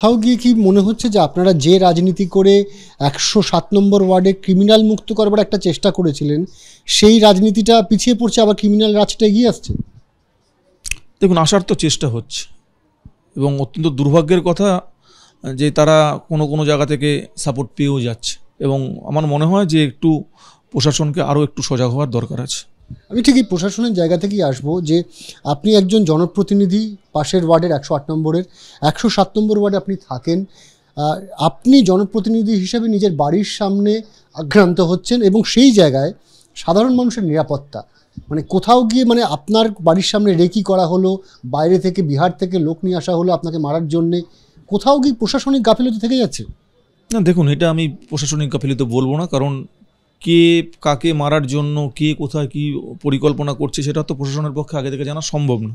কোথাও গিয়ে কি মনে হচ্ছে যে আপনারা যে রাজনীতি করে ১০৭ নম্বর ওয়ার্ডে ক্রিমিনাল মুক্ত করবার একটা চেষ্টা করেছিলেন, সেই রাজনীতিটা পিছিয়ে পড়ছে, আবার ক্রিমিনাল রাজটা এগিয়ে আসছে? দেখুন, আসার তো চেষ্টা হচ্ছে এবং অত্যন্ত দুর্ভাগ্যের কথা যে তারা কোনো কোনো জায়গা থেকে সাপোর্ট পেয়েও যাচ্ছে এবং আমার মনে হয় যে একটু প্রশাসনকে আরও একটু সজাগ হওয়ার দরকার আছে। আমি ঠিক এই প্রশাসনের জায়গা থেকেই আসবো যে আপনি একজন জনপ্রতিনিধি, পাশের ওয়ার্ডের ১০৮ নম্বরের, ১০৭ নম্বর ওয়ার্ডে আপনি থাকেন। আপনি জনপ্রতিনিধি হিসেবে নিজের বাড়ির সামনে আক্রান্ত হচ্ছেন এবং সেই জায়গায় সাধারণ মানুষের নিরাপত্তা, মানে কোথাও গিয়ে মানে আপনার বাড়ির সামনে রেকি করা হলো, বাইরে থেকে বিহার থেকে লোক নিয়ে আসা হলো আপনাকে মারার জন্যে, কোথাও গিয়ে প্রশাসনিক গাফিলতি থেকে যাচ্ছে? না দেখুন, এটা আমি প্রশাসনিক গাফিলতি বলবো না, কারণ কে কাকে মারার জন্য কে কোথায় কী পরিকল্পনা করছে সেটা তো প্রশাসনের পক্ষে আগে থেকে জানা সম্ভব না।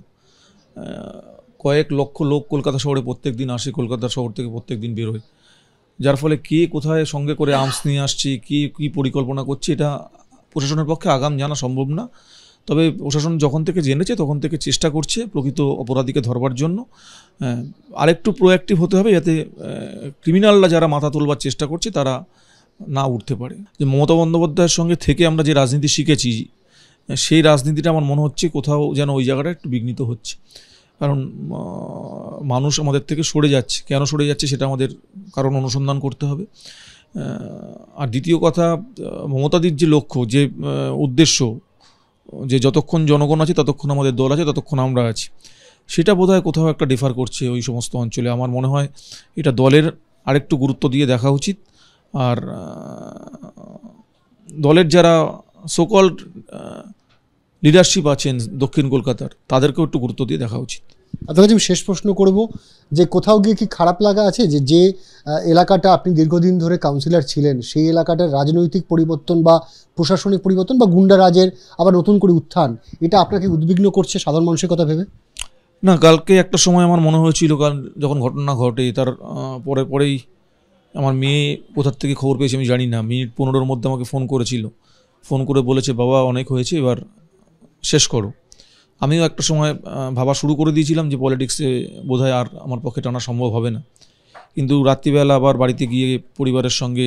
কয়েক লক্ষ লোক কলকাতা শহরে প্রত্যেক দিন আসে, কলকাতা শহর থেকে প্রত্যেক দিন বেরোয়, যার ফলে কে কোথায় সঙ্গে করে আর্মস নিয়ে আসছে, কে কী পরিকল্পনা করছে, এটা প্রশাসনের পক্ষে আগাম জানা সম্ভব না। তবে প্রশাসন যখন থেকে জেনেছে তখন থেকে চেষ্টা করছে প্রকৃত অপরাধীকে ধরবার জন্য। আরেকটু প্রোঅ্যাক্টিভ হতে হবে, যাতে ক্রিমিনালরা যারা মাথা তোলবার চেষ্টা করছে তারা না উঠতে পারে। যে মমতা বন্দ্যোপাধ্যায়ের সঙ্গে থেকে আমরা যে রাজনীতি শিখেছি, সেই রাজনীতিটা আমার মনে হচ্ছে কোথাও যেন ওই জায়গাটা একটু বিঘ্নিত হচ্ছে। কারণ মানুষ আমাদের থেকে সরে যাচ্ছে, কেন সরে যাচ্ছে সেটা আমাদের কারণ অনুসন্ধান করতে হবে। আর দ্বিতীয় কথা, মমতাদির যে লক্ষ্য, যে উদ্দেশ্য, যে যতক্ষণ জনগণ আছে ততক্ষণ আমাদের দল আছে, ততক্ষণ আমরা আছি, সেটা বোধহয় কোথাও একটা ডিফার করছে ওই সমস্ত অঞ্চলে। আমার মনে হয় এটা দলের আরেকটু গুরুত্ব দিয়ে দেখা উচিত। আর দলের যারা সোকল্ড লিডারশিপ আছেন দক্ষিণ কলকাতার, তাদেরকেও একটু গুরুত্ব দিয়ে দেখা উচিত। আপনার কাছে আমি শেষ প্রশ্ন করব যে কোথাও গিয়ে কি খারাপ লাগা আছে যে যে এলাকাটা আপনি দীর্ঘদিন ধরে কাউন্সিলর ছিলেন, সেই এলাকাটার রাজনৈতিক পরিবর্তন বা প্রশাসনিক পরিবর্তন বা গুন্ডারাজের আবার নতুন করে উত্থান, এটা আপনাকে উদ্বিগ্ন করছে সাধারণ মানুষের কথা ভেবে? না, কালকে একটা সময় আমার মনে হয়েছিল, কারণ যখন ঘটনা ঘটে তার পরেই আমার মেয়ে কোথার থেকে খবর পেয়েছে আমি জানি না, মিনিট ১৫-র মধ্যে আমাকে ফোন করেছিল, ফোন করে বলেছে বাবা অনেক হয়েছে, এবার শেষ করো। আমিও একটা সময় ভাবা শুরু করে দিয়েছিলাম যে পলিটিক্সে বোধহয় আর আমার পক্ষে টানা সম্ভব হবে না, কিন্তু রাত্রিবেলা আবার বাড়িতে গিয়ে পরিবারের সঙ্গে,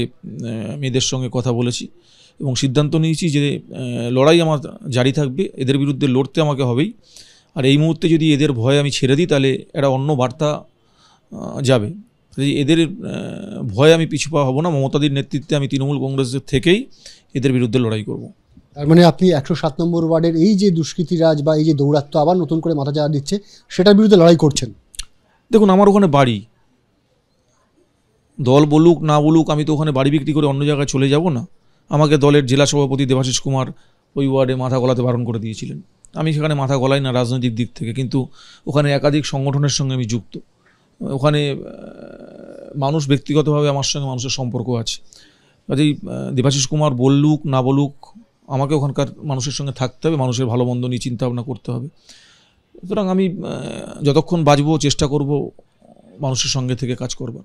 মেয়েদের সঙ্গে কথা বলেছি এবং সিদ্ধান্ত নিয়েছি যে লড়াই আমার জারি থাকবে, এদের বিরুদ্ধে লড়তে আমাকে হবেই। আর এই মুহূর্তে যদি এদের ভয় আমি ছেড়ে দিই তাহলে একটা অন্য বার্তা যাবে। এদের ভয়ে আমি পিছু পা হব না। মমতাদির নেতৃত্বে আমি তৃণমূল কংগ্রেসের থেকেই এদের বিরুদ্ধে লড়াই করব। তার মানে আপনি ১০৭ নম্বর ওয়ার্ডের এই যে দুষ্কৃতিরাজ বা এই যে দৌরাত্ম্য আবার নতুন করে মাথা চাড়া দিচ্ছে, সেটার বিরুদ্ধে লড়াই করছেন? দেখুন, আমার ওখানে বাড়ি, দল বলুক না বলুক, আমি তো ওখানে বাড়ি বিক্রি করে অন্য জায়গায় চলে যাব না। আমাকে দলের জেলা সভাপতি দেবাশিস কুমার ওই ওয়ার্ডে মাথা গলাতে বারণ করে দিয়েছিলেন। আমি সেখানে মাথা গলাই না রাজনৈতিক দিক থেকে, কিন্তু ওখানে একাধিক সংগঠনের সঙ্গে আমি যুক্ত। ওখানে মানুষ ব্যক্তিগতভাবে আমার সঙ্গে মানুষের সম্পর্ক আছে। কাজেই দেবাশিস কুমার বলুক না বলুক, আমাকে ওখানকার মানুষের সঙ্গে থাকতে হবে, মানুষের ভালো মন্দ নিয়ে চিন্তাভাবনা করতে হবে। সুতরাং আমি যতক্ষণ বাঁচবো চেষ্টা করব মানুষের সঙ্গে থেকে কাজ করবার।